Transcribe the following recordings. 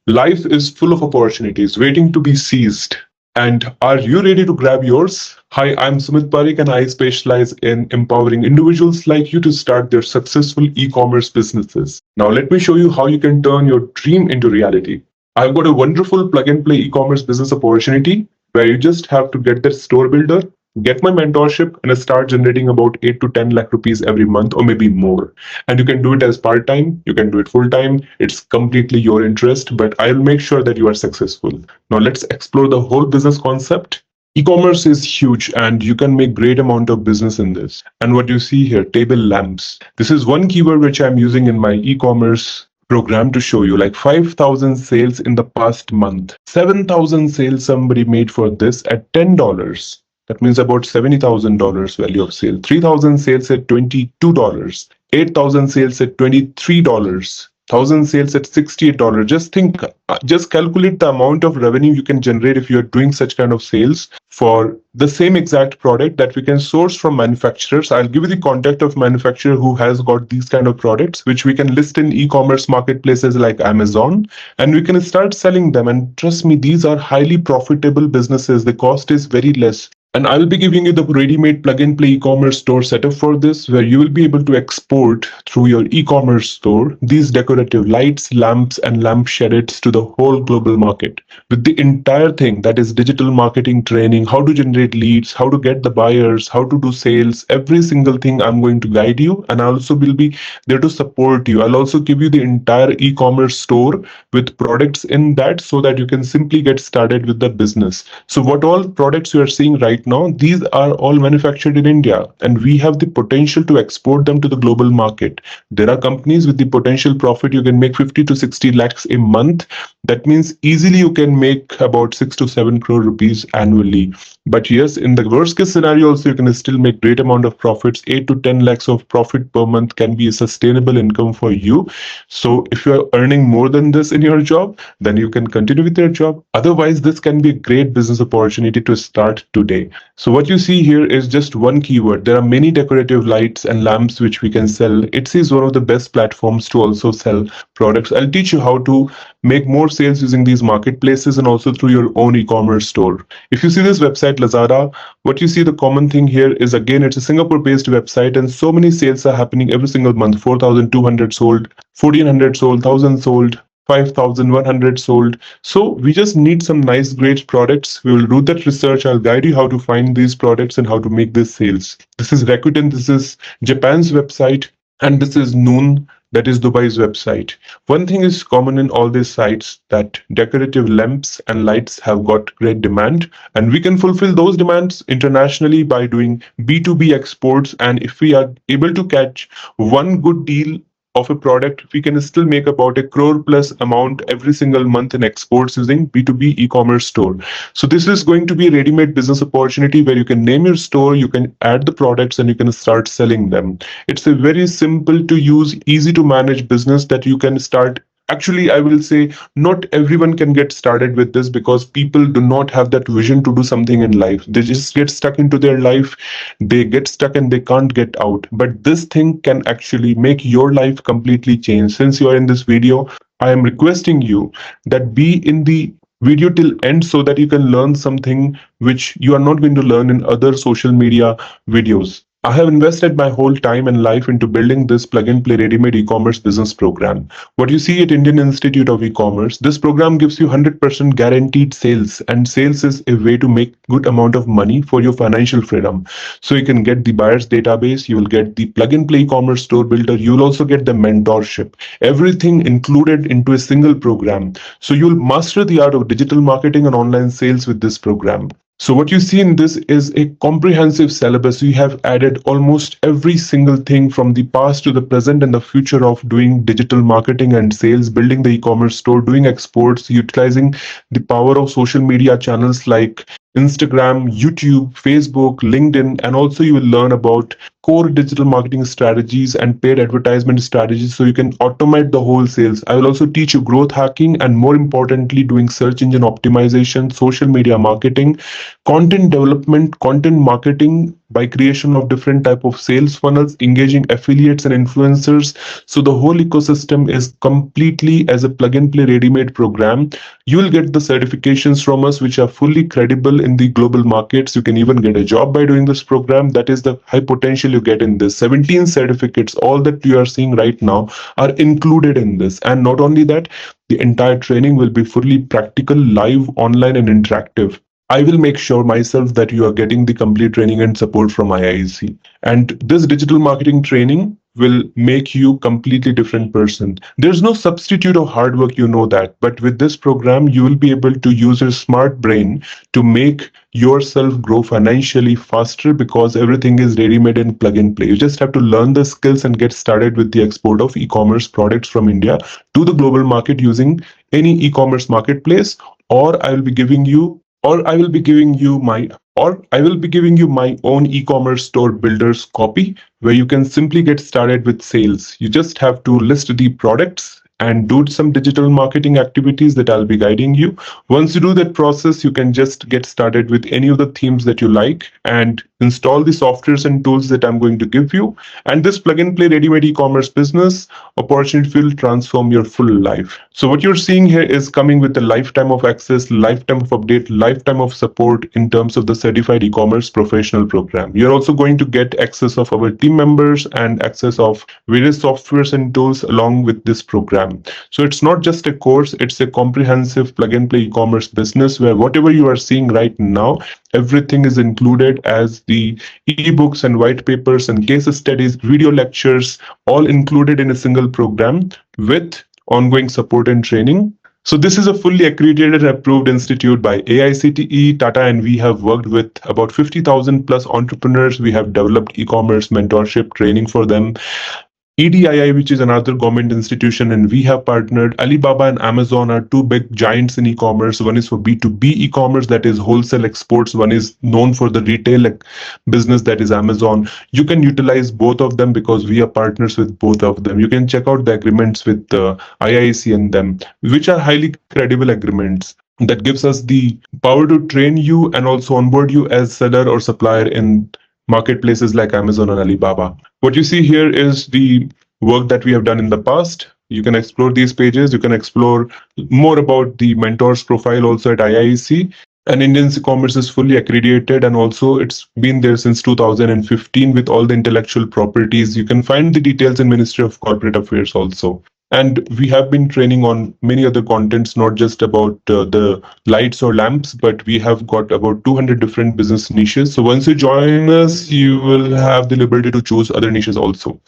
Life is full of opportunities waiting to be seized. And are you ready to grab yours? Hi, I'm Sumit Parikh and I specialize in empowering individuals like you to start their successful e-commerce businesses. Now, let me show you how you can turn your dream into reality. I've got a wonderful plug and play e-commerce business opportunity where you just have to get the store builder, get my mentorship, and start generating about 8 to 10 lakh rupees every month or maybe more. And you can do it as part time, you can do it full time. It's completely your interest, but I'll make sure that you are successful. Now, let's explore the whole business concept. E-commerce is huge and you can make great amount of business in this. And what you see here, table lamps. This is one keyword which I'm using in my e-commerce program to show you, like 5,000 sales in the past month. 7,000 sales somebody made for this at $10. That means about $70,000 value of sale. 3,000 sales at $22. 8,000 sales at $23. 1,000 sales at $68. Just think, just calculate the amount of revenue you can generate if you're doing such kind of sales for the same exact product that we can source from manufacturers. I'll give you the contact of manufacturer who has got these kind of products, which we can list in e-commerce marketplaces like Amazon, and we can start selling them. And trust me, these are highly profitable businesses. The cost is very less. And I will be giving you the ready-made plug-and-play e-commerce store setup for this, where you will be able to export through your e-commerce store these decorative lights, lamps, and lamp shades to the whole global market. With the entire thing, that is digital marketing training, how to generate leads, how to get the buyers, how to do sales, every single thing I'm going to guide you, and I also will be there to support you. I'll also give you the entire e-commerce store with products in that so that you can simply get started with the business. So what all products you are seeing right now, these are all manufactured in India, and we have the potential to export them to the global market. There are companies with the potential profit you can make 50 to 60 lakhs a month. That means easily you can make about 6 to 7 crore rupees annually. But yes, in the worst case scenario also you can still make great amount of profits. 8 to 10 lakhs of profit per month can be a sustainable income for you. So if you are earning more than this in your job, then you can continue with your job. Otherwise, this can be a great business opportunity to start today. So what you see here is just one keyword. There are many decorative lights and lamps which we can sell. Etsy is one of the best platforms to also sell products. I'll teach you how to make more sales using these marketplaces and also through your own e-commerce store. If you see this website, Lazada, what you see, the common thing here is, again, it's a Singapore-based website and so many sales are happening every single month. 4,200 sold, 1,400 sold, 1,000 sold, 5,100 sold. So we just need some nice, great products. We will do that research. I'll guide you how to find these products and how to make these sales. This is Rakuten. This is Japan's website. And this is Noon. That is Dubai's website. One thing is common in all these sites, that decorative lamps and lights have got great demand, and we can fulfill those demands internationally by doing B2B exports. And if we are able to catch one good deal of a product, we can still make about a crore plus amount every single month in exports using B2B e-commerce store. So this is going to be a ready-made business opportunity where you can name your store, you can add the products, and you can start selling them. It's a very simple to use, easy to manage business that you can start. Actually, I will say not everyone can get started with this because people do not have that vision to do something in life. They just get stuck into their life. They get stuck and they can't get out. But this thing can actually make your life completely change. Since you are in this video, I am requesting you that be in the video till end so that you can learn something which you are not going to learn in other social media videos. I have invested my whole time and life into building this plug-and-play ready-made e-commerce business program. What you see at Indian Institute of E-commerce, this program gives you 100% guaranteed sales, and sales is a way to make good amount of money for your financial freedom. So you can get the buyer's database, you will get the plug-and-play e-commerce store builder, you will also get the mentorship, everything included into a single program. So you'll master the art of digital marketing and online sales with this program. So what you see in this is a comprehensive syllabus. We have added almost every single thing from the past to the present and the future of doing digital marketing and sales, building the e-commerce store, doing exports, utilizing the power of social media channels like Instagram, YouTube, Facebook, LinkedIn, and also you will learn about core digital marketing strategies and paid advertisement strategies so you can automate the whole sales. I will also teach you growth hacking and, more importantly, doing search engine optimization, social media marketing, content development, content marketing, by creation of different type of sales funnels, engaging affiliates and influencers. So the whole ecosystem is completely as a plug and play ready-made program. You will get the certifications from us which are fully credible in the global markets. You can even get a job by doing this program. That is the high potential you get in this. 17 certificates, all that you are seeing right now, are included in this. And not only that, the entire training will be fully practical, live, online, and interactive. I will make sure myself that you are getting the complete training and support from IIC. And this digital marketing training will make you completely different person. There's no substitute of hard work, you know that. But with this program, you will be able to use your smart brain to make yourself grow financially faster because everything is ready-made and plug and play. You just have to learn the skills and get started with the export of e-commerce products from India to the global market using any e-commerce marketplace, or I will be giving you or I will be giving you my own e-commerce store builders copy where you can simply get started with sales. You just have to list the products and do some digital marketing activities that I'll be guiding you. Once you do that process, you can just get started with any of the themes that you like and install the softwares and tools that I'm going to give you. And this plug and play ready-made e-commerce business opportunity will transform your full life. So what you're seeing here is coming with a lifetime of access, lifetime of update, lifetime of support in terms of the certified e-commerce professional program. You're also going to get access of our team members and access of various softwares and tools along with this program. So it's not just a course, it's a comprehensive plug and play e-commerce business where whatever you are seeing right now, everything is included as the ebooks and white papers and case studies, video lectures, all included in a single program with ongoing support and training. So this is a fully accredited and approved institute by AICTE, Tata, and we have worked with about 50,000 plus entrepreneurs. We have developed e-commerce mentorship training for them. EDII, which is another government institution, and we have partnered. Alibaba and Amazon are two big giants in e-commerce. One is for B2B e-commerce, that is wholesale exports. One is known for the retail business, that is Amazon. You can utilize both of them because we are partners with both of them. You can check out the agreements with IIC and them, which are highly credible agreements that gives us the power to train you and also onboard you as seller or supplier in marketplaces like Amazon and Alibaba. What you see here is the work that we have done in the past. You can explore these pages. You can explore more about the mentor's profile also at IIC. And Indian e-commerce is fully accredited, and also it's been there since 2015 with all the intellectual properties. You can find the details in Ministry of Corporate Affairs also. And we have been training on many other contents, not just about the lights or lamps, but we have got about 200 different business niches. So once you join us, you will have the liberty to choose other niches also.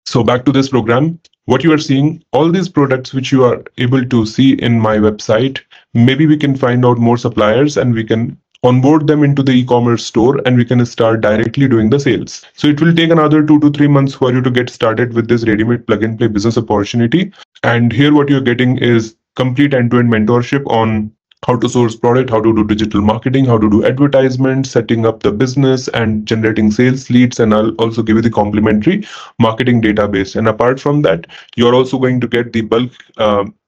So back to this program, what you are seeing, all these products which you are able to see in my website, maybe we can find out more suppliers and we can onboard them into the e-commerce store and we can start directly doing the sales. So it will take another 2 to 3 months for you to get started with this ready-made plug and play business opportunity. And here what you're getting is complete end-to-end mentorship on how to source product, how to do digital marketing, how to do advertisement, setting up the business and generating sales leads. And I'll also give you the complimentary marketing database. And apart from that, you're also going to get the bulk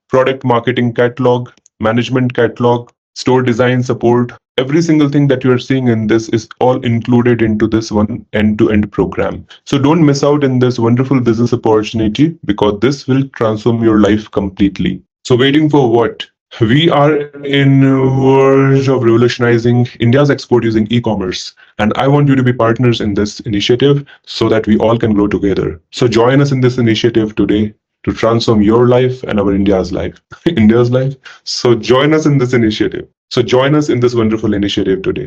product marketing catalog, management catalog, store design support. Every single thing that you're seeing in this is all included into this one end-to-end program. So don't miss out in this wonderful business opportunity because this will transform your life completely. So waiting for what? We are in verge of revolutionizing India's export using e-commerce. And I want you to be partners in this initiative so that we all can grow together. So join us in this initiative today to transform your life and our India's life. India's life. So join us in this initiative. So join us in this wonderful initiative today.